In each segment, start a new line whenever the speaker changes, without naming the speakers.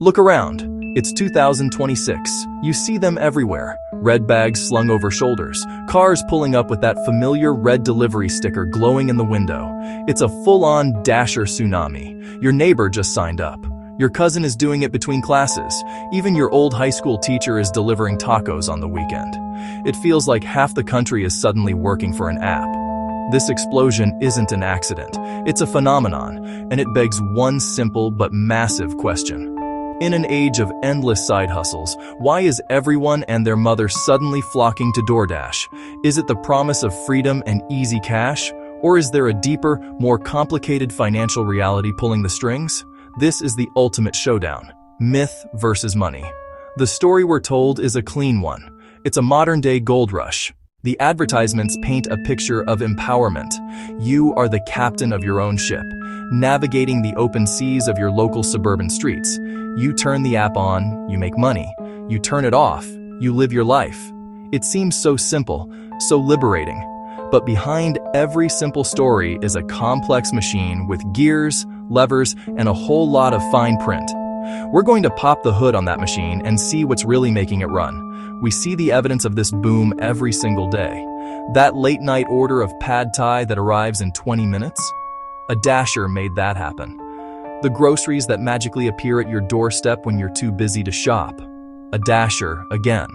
Look around. It's 2026. You see them everywhere. Red bags slung over shoulders, cars pulling up with that familiar red delivery sticker glowing in the window. It's a full-on Dasher Tsunami. Your neighbor just signed up. Your cousin is doing it between classes. Even your old high school teacher is delivering tacos on the weekend. It feels like half the country is suddenly working for an app. This explosion isn't an accident. It's a phenomenon, and it begs one simple but massive question. In an age of endless side hustles, why is everyone and their mother suddenly flocking to DoorDash? Is it the promise of freedom and easy cash? Or is there a deeper, more complicated financial reality pulling the strings? This is the ultimate showdown. Myth versus money. The story we're told is a clean one. It's a modern-day gold rush. The advertisements paint a picture of empowerment. You are the captain of your own ship, navigating the open seas of your local suburban streets. You turn the app on, you make money. You turn it off, you live your life. It seems so simple, so liberating. But behind every simple story is a complex machine with gears, levers, and a whole lot of fine print. We're going to pop the hood on that machine and see what's really making it run. We see the evidence of this boom every single day. That late-night order of pad thai that arrives in 20 minutes? A Dasher made that happen. The groceries that magically appear at your doorstep when you're too busy to shop. A Dasher again.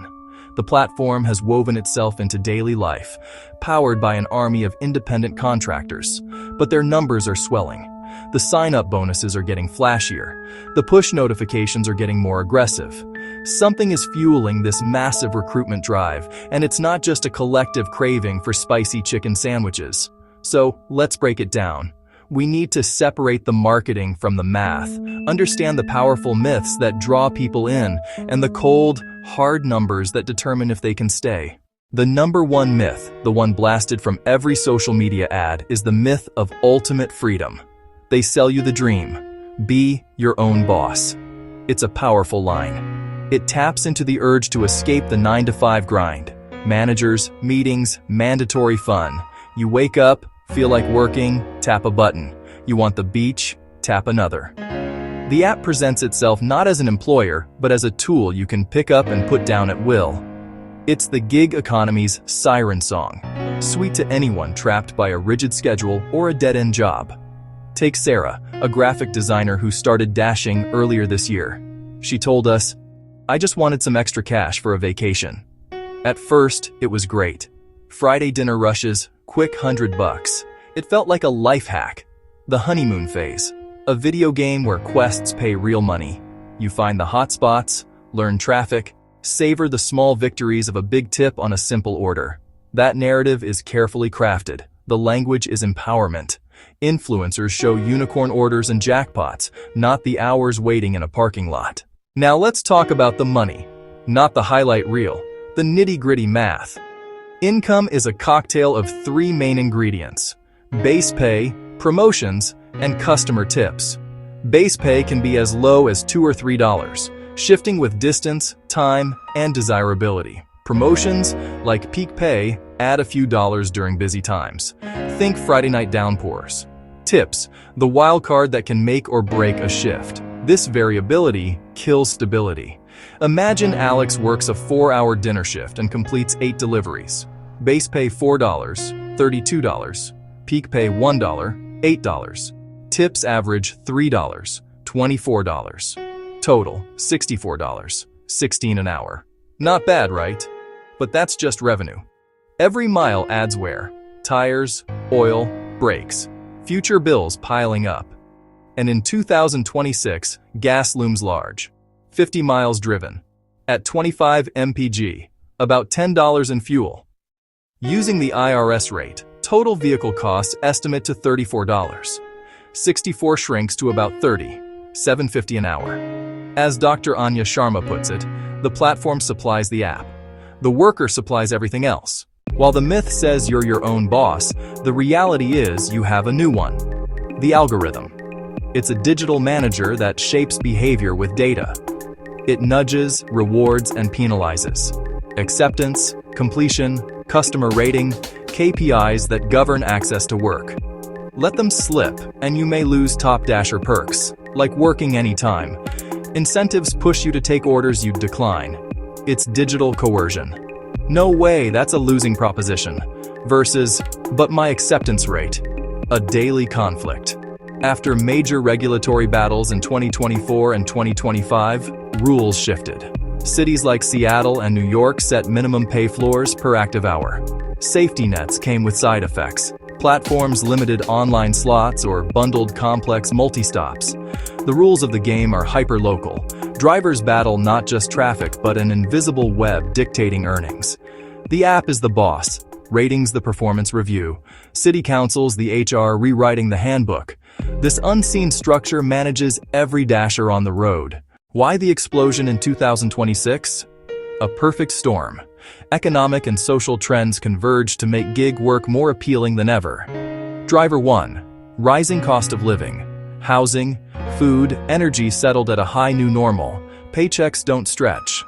The platform has woven itself into daily life, powered by an army of independent contractors. But their numbers are swelling. The sign-up bonuses are getting flashier. The push notifications are getting more aggressive. Something is fueling this massive recruitment drive, and it's not just a collective craving for spicy chicken sandwiches. So, let's break it down. We need to separate the marketing from the math, understand the powerful myths that draw people in, and the cold, hard numbers that determine if they can stay. The number one myth, the one blasted from every social media ad, is the myth of ultimate freedom. They sell you the dream. Be your own boss. It's a powerful line. It taps into the urge to escape the 9-to-5 grind. Managers, meetings, mandatory fun. You wake up, feel like working, tap a button. You want the beach, tap another. The app presents itself not as an employer, but as a tool you can pick up and put down at will. It's the gig economy's siren song, sweet to anyone trapped by a rigid schedule or a dead-end job. Take Sarah, a graphic designer who started dashing earlier this year. She told us, "I just wanted some extra cash for a vacation." At first, it was great. Friday dinner rushes, quick $100. It felt like a life hack. The honeymoon phase, a video game where quests pay real money. You find the hot spots, learn traffic, savor the small victories of a big tip on a simple order. That narrative is carefully crafted. The language is empowerment. Influencers show unicorn orders and jackpots, not the hours waiting in a parking lot. Now let's talk about the money, not the highlight reel, the nitty-gritty math. Income is a cocktail of three main ingredients: base pay, promotions, and customer tips. Base pay can be as low as $2 or $3, shifting with distance, time, and desirability. Promotions, like peak pay, add a few dollars during busy times. Think Friday night downpours. Tips, the wild card that can make or break a shift. This variability kills stability. Imagine Alex works a 4-hour dinner shift and completes 8 deliveries. Base pay $4, $32. Peak pay $1, $8. Tips average $3, $24. Total, $64, $16 an hour. Not bad, right? But that's just revenue. Every mile adds wear. Tires, oil, brakes. Future bills piling up. And in 2026, gas looms large. 50 miles driven. At 25 mpg, about $10 in fuel. Using the IRS rate, total vehicle costs estimate to $34. 64 shrinks to about $30, $7.50 an hour. As Dr. Anya Sharma puts it, the platform supplies the app. The worker supplies everything else. While the myth says you're your own boss, the reality is you have a new one. The algorithm. It's a digital manager that shapes behavior with data. It nudges, rewards, and penalizes. Acceptance, completion, customer rating, KPIs that govern access to work. Let them slip, and you may lose top Dasher perks, like working anytime. Incentives push you to take orders you'd decline. It's digital coercion. No way, that's a losing proposition. Versus, but my acceptance rate. A daily conflict. After major regulatory battles in 2024 and 2025, rules shifted. Cities like Seattle and New York set minimum pay floors per active hour. Safety nets came with side effects. Platforms limited online slots or bundled complex multi-stops. The rules of the game are hyper-local. Drivers battle not just traffic but an invisible web dictating earnings. The app is the boss, ratings the performance review, city councils the HR rewriting the handbook. This unseen structure manages every Dasher on the road. Why the explosion in 2026? A perfect storm. Economic and social trends converge to make gig work more appealing than ever. Driver 1. Rising cost of living. Housing, food, energy settled at a high new normal. Paychecks don't stretch.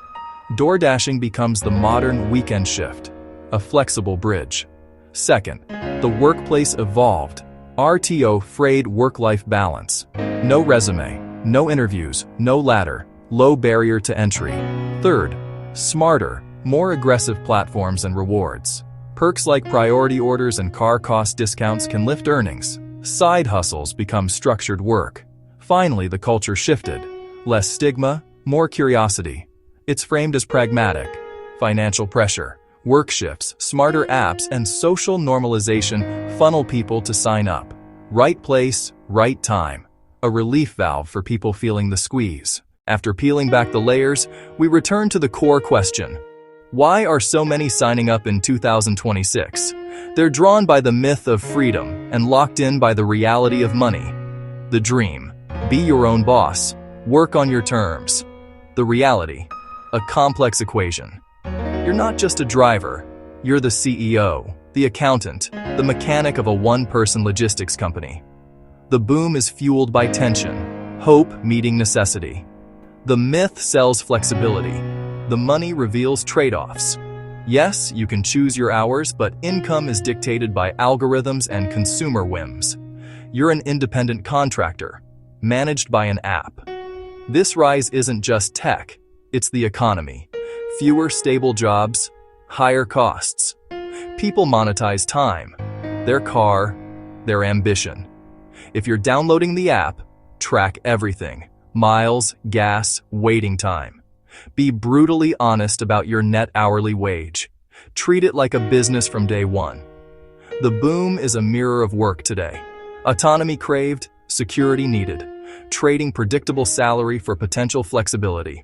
DoorDashing becomes the modern weekend shift, a flexible bridge. Second, the workplace evolved. RTO frayed work-life balance. No resume, no interviews, no ladder, low barrier to entry. Third, smarter, more aggressive platforms and rewards. Perks like priority orders and car cost discounts can lift earnings. Side hustles become structured work. Finally, the culture shifted. Less stigma, more curiosity. It's framed as pragmatic. Financial pressure, work shifts, smarter apps, and social normalization funnel people to sign up. Right place, right time. A relief valve for people feeling the squeeze. After peeling back the layers, we return to the core question. Why are so many signing up in 2026? They're drawn by the myth of freedom and locked in by the reality of money. The dream. Be your own boss. Work on your terms. The reality. A complex equation. You're not just a driver. You're the CEO, the accountant, the mechanic of a one-person logistics company. The boom is fueled by tension, hope meeting necessity. The myth sells flexibility. The money reveals trade-offs. Yes, you can choose your hours, but income is dictated by algorithms and consumer whims. You're an independent contractor, managed by an app. This rise isn't just tech, it's the economy. Fewer stable jobs, higher costs. People monetize time, their car, their ambition. If you're downloading the app, track everything. Miles, gas, waiting time. Be brutally honest about your net hourly wage. Treat it like a business from day one. The boom is a mirror of work today. Autonomy craved, security needed. Trading predictable salary for potential flexibility.